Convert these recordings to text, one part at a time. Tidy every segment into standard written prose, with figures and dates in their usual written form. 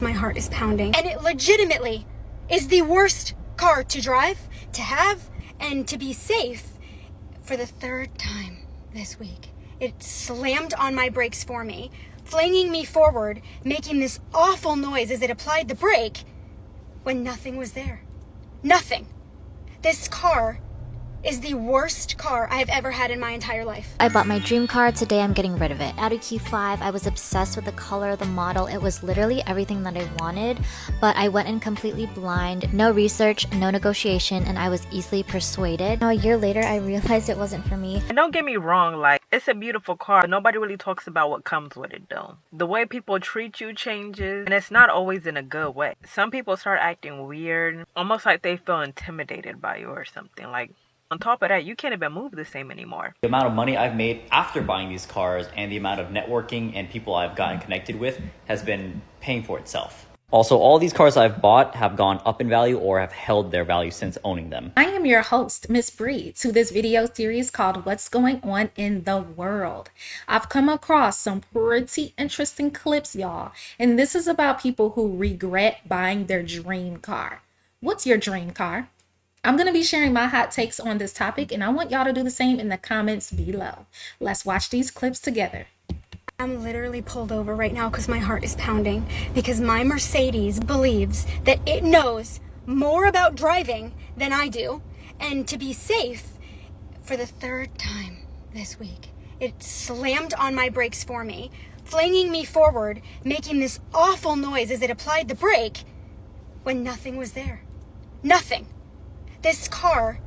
My heart is pounding. And it legitimately is the worst car to drive, to have, and to be safe for the third time this week. It slammed on my brakes for me, flinging me forward, making this awful noise as it applied the brake when nothing was there. Nothing. This car is the worst car I have ever had in my entire life. I bought my dream car. Today I'm getting rid of it. Audi Q5. I was obsessed with the color, the model. It was literally everything that I wanted, but I went in completely blind. No research, no negotiation, and I was easily persuaded. Now a year later, I realized it wasn't for me. And don't get me wrong, like, it's a beautiful car. Nobody really talks about what comes with it though. The way people treat you changes, and it's not always in a good way. Some people start acting weird, almost like they feel intimidated by you or something. Like, on top of that, you can't even move the same anymore. The amount of money I've made after buying these cars and the amount of networking and people I've gotten connected with has been paying for itself. Also, all these cars I've bought have gone up in value or have held their value since owning them. I am your host, Miss Bree, to this video series called What's Going On in the World. I've come across some pretty interesting clips, y'all, and this is about people who regret buying their dream car. What's your dream car? I'm going to be sharing my hot takes on this topic, and I want y'all to do the same in the comments below. Let's watch these clips together. I'm literally pulled over right now because my heart is pounding because my Mercedes believes that it knows more about driving than I do, and to be safe for the third time this week. It slammed on my brakes for me, flinging me forward, making this awful noise as it applied the brake when nothing was there. Nothing. This car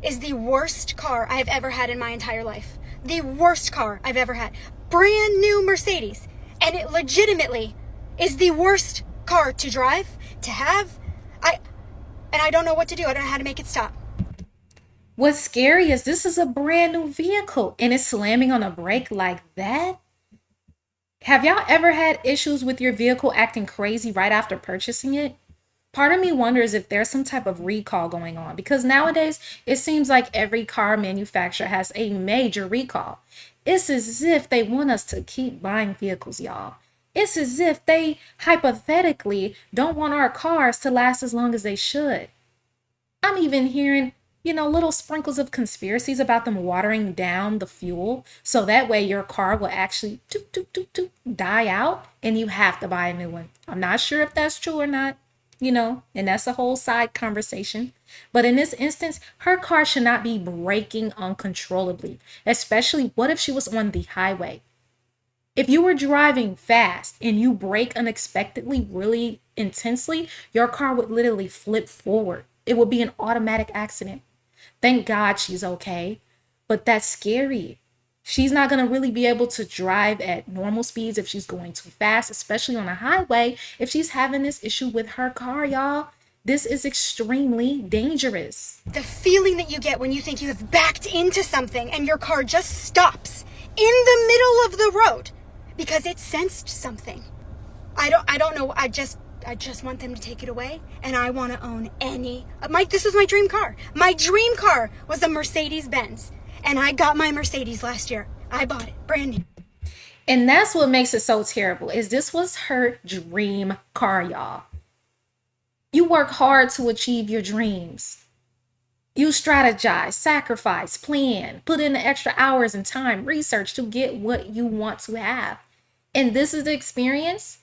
is the worst car I have ever had in my entire life. The worst car I've ever had. Brand new Mercedes. And it legitimately is the worst car to drive, to have. I don't know what to do. I don't know how to make it stop. What's scary is this is a brand new vehicle and it's slamming on a brake like that. Have y'all ever had issues with your vehicle acting crazy right after purchasing it? Part of me wonders if there's some type of recall going on, because nowadays it seems like every car manufacturer has a major recall. It's as if they want us to keep buying vehicles, y'all. It's as if they hypothetically don't want our cars to last as long as they should. I'm even hearing, little sprinkles of conspiracies about them watering down the fuel so that way your car will actually die out and you have to buy a new one. I'm not sure if that's true or not. And that's a whole side conversation. But in this instance, her car should not be braking uncontrollably, especially what if she was on the highway? If you were driving fast and you brake unexpectedly, really intensely, your car would literally flip forward. It would be an automatic accident. Thank God she's okay, but that's scary. She's not going to really be able to drive at normal speeds if she's going too fast, especially on a highway. If she's having this issue with her car, y'all, this is extremely dangerous. The feeling that you get when you think you have backed into something and your car just stops in the middle of the road because it sensed something. I don't know. I just want them to take it away, and I want to own this was my dream car. My dream car was a Mercedes-Benz. And I got my Mercedes last year. I bought it brand new. And that's what makes it so terrible, is this was her dream car, y'all. You work hard to achieve your dreams. You strategize, sacrifice, plan, put in the extra hours and time, research to get what you want to have. And this is the experience.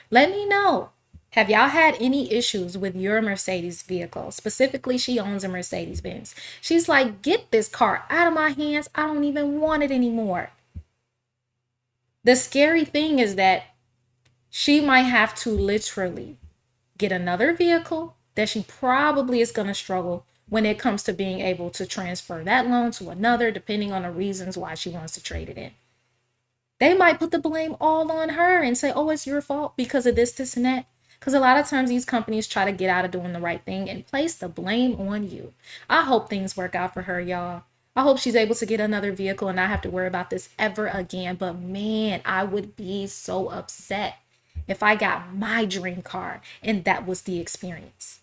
Let me know. Have y'all had any issues with your Mercedes vehicle? Specifically, she owns a Mercedes-Benz. She's like, get this car out of my hands. I don't even want it anymore. The scary thing is that she might have to literally get another vehicle that she probably is going to struggle when it comes to being able to transfer that loan to another, depending on the reasons why she wants to trade it in. They might put the blame all on her and say, oh, it's your fault because of this, and that. Because a lot of times these companies try to get out of doing the right thing and place the blame on you. I hope things work out for her, y'all. I hope she's able to get another vehicle and not have to worry about this ever again. But man, I would be so upset if I got my dream car and that was the experience.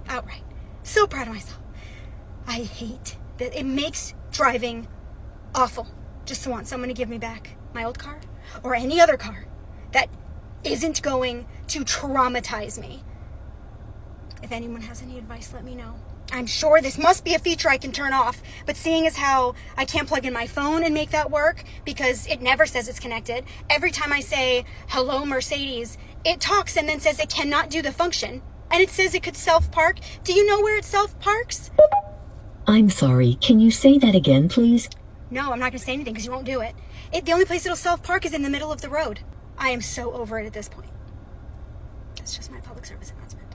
Outright. So proud of myself. I hate that it makes driving awful just to want someone to give me back my old car or any other car that isn't going to traumatize me. If anyone has any advice, let me know. I'm sure this must be a feature I can turn off, but seeing as how I can't plug in my phone and make that work because it never says it's connected, every time I say, hello Mercedes, it talks and then says it cannot do the function. And it says it could self-park. Do you know where it self-parks? I'm sorry, can you say that again, please? No, I'm not going to say anything because you won't do it. The only place it'll self-park is in the middle of the road. I am so over it at this point. That's just my public service announcement.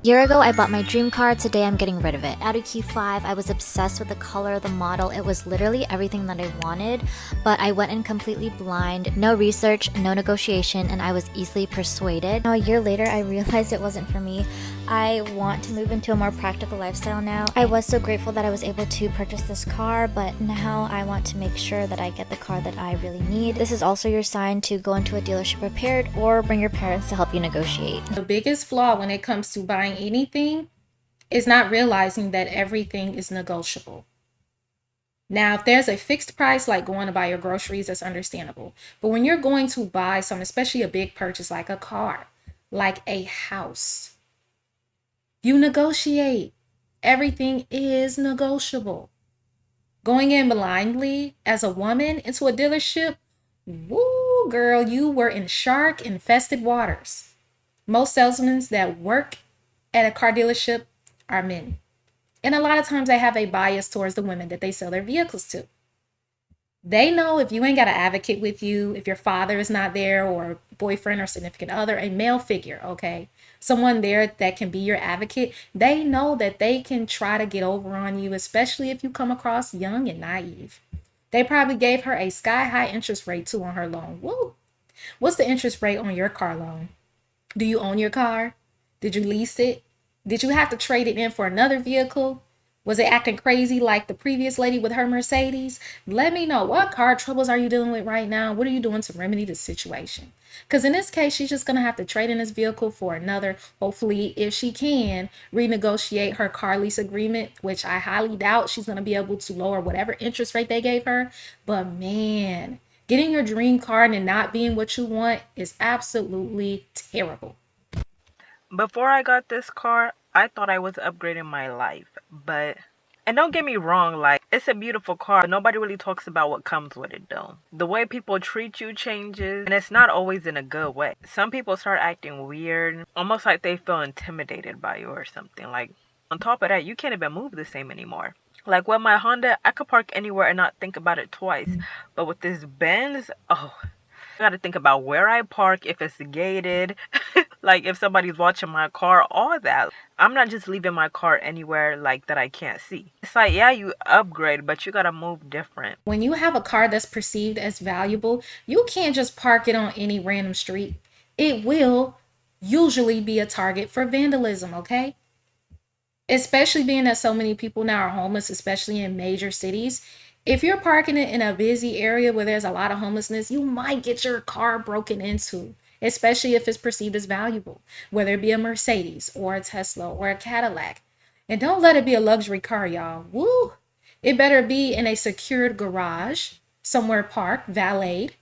Year ago, I bought my dream car. Today, I'm getting rid of it. Audi Q5, I was obsessed with the color, the model. It was literally everything that I wanted, but I went in completely blind. No research, no negotiation, and I was easily persuaded. Now, a year later, I realized it wasn't for me. I want to move into a more practical lifestyle now. I was so grateful that I was able to purchase this car, but now I want to make sure that I get the car that I really need. This is also your sign to go into a dealership prepared or bring your parents to help you negotiate. The biggest flaw when it comes to buying anything is not realizing that everything is negotiable. Now, if there's a fixed price, like going to buy your groceries, that's understandable. But when you're going to buy something, especially a big purchase like a car, like a house, you negotiate. Everything is negotiable. Going in blindly as a woman into a dealership, woo, girl, you were in shark-infested waters. Most salesmen that work at a car dealership are men. And a lot of times they have a bias towards the women that they sell their vehicles to. They know if you ain't got an advocate with you, if your father is not there or boyfriend or significant other, a male figure, okay, someone there that can be your advocate, they know that they can try to get over on you, especially if you come across young and naive. They probably gave her a sky-high interest rate too on her loan. Woo! What's the interest rate on your car loan? Do you own your car? Did you lease it? Did you have to trade it in for another vehicle? Was it acting crazy like the previous lady with her Mercedes? Let me know. What car troubles are you dealing with right now? What are you doing to remedy the situation? Because in this case, she's just going to have to trade in this vehicle for another. Hopefully, if she can, renegotiate her car lease agreement, which I highly doubt she's going to be able to lower whatever interest rate they gave her. But man, getting your dream car and not being what you want is absolutely terrible. Before I got this car, I thought I was upgrading my life, and don't get me wrong, like, it's a beautiful car, but nobody really talks about what comes with it though. The way people treat you changes, and it's not always in a good way. Some people start acting weird, almost like they feel intimidated by you or something. Like, on top of that, you can't even move the same anymore. Like with my Honda, I could park anywhere and not think about it twice. But with this Benz, oh, I gotta think about where I park, if it's gated, like if somebody's watching my car, all that. I'm not just leaving my car anywhere like that I can't see. It's like, yeah, you upgrade, but you gotta move different. When you have a car that's perceived as valuable, you can't just park it on any random street. It will usually be a target for vandalism, okay? Especially being that so many people now are homeless, especially in major cities. If you're parking it in a busy area where there's a lot of homelessness, you might get your car broken into, especially if it's perceived as valuable, whether it be a Mercedes or a Tesla or a Cadillac. And don't let it be a luxury car, y'all. Woo! It better be in a secured garage, somewhere parked, valeted,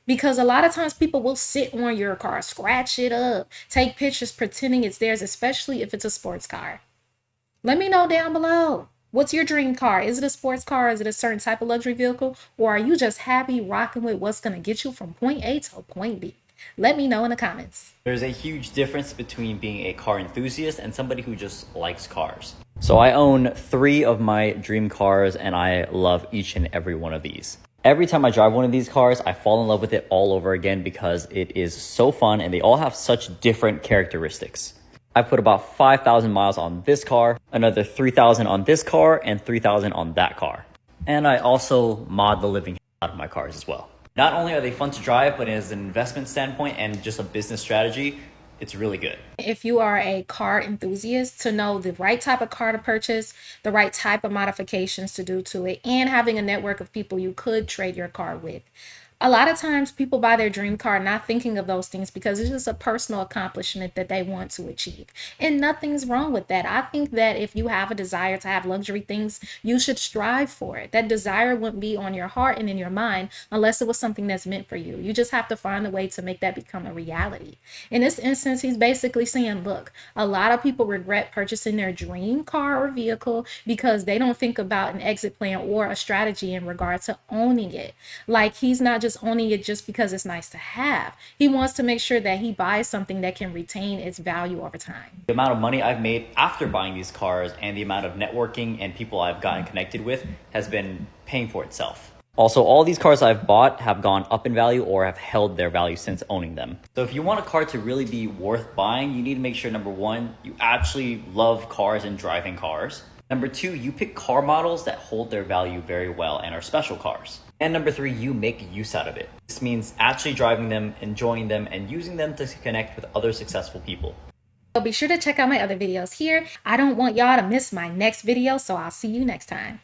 because a lot of times people will sit on your car, scratch it up, take pictures pretending it's theirs, especially if it's a sports car. Let me know down below. What's your dream car? Is it a sports car? Is it a certain type of luxury vehicle? Or are you just happy rocking with what's going to get you from point A to point B? Let me know in the comments. There's a huge difference between being a car enthusiast and somebody who just likes cars. So I own 3 of my dream cars and I love each and every one of these. Every time I drive one of these cars, I fall in love with it all over again because it is so fun and they all have such different characteristics. I put about 5,000 miles on this car, another 3,000 on this car, and 3,000 on that car. And I also mod the living out of my cars as well. Not only are they fun to drive, but as an investment standpoint and just a business strategy, it's really good. If you are a car enthusiast, to know the right type of car to purchase, the right type of modifications to do to it, and having a network of people you could trade your car with. A lot of times people buy their dream car not thinking of those things because it's just a personal accomplishment that they want to achieve. And nothing's wrong with that. I think that if you have a desire to have luxury things, you should strive for it. That desire wouldn't be on your heart and in your mind unless it was something that's meant for you. You just have to find a way to make that become a reality. In this instance, he's basically saying, look, a lot of people regret purchasing their dream car or vehicle because they don't think about an exit plan or a strategy in regard to owning it. Like, he's not just owning it just because it's nice to have. He wants to make sure that he buys something that can retain its value over time. The amount of money I've made after buying these cars and the amount of networking and people I've gotten connected with has been paying for itself. Also, all these cars I've bought have gone up in value or have held their value since owning them. So if you want a car to really be worth buying, you need to make sure, number one, you actually love cars and driving cars. Number two, you pick car models that hold their value very well and are special cars. And number three, you make use out of it. This means actually driving them, enjoying them, and using them to connect with other successful people. So be sure to check out my other videos here. I don't want y'all to miss my next video, so I'll see you next time.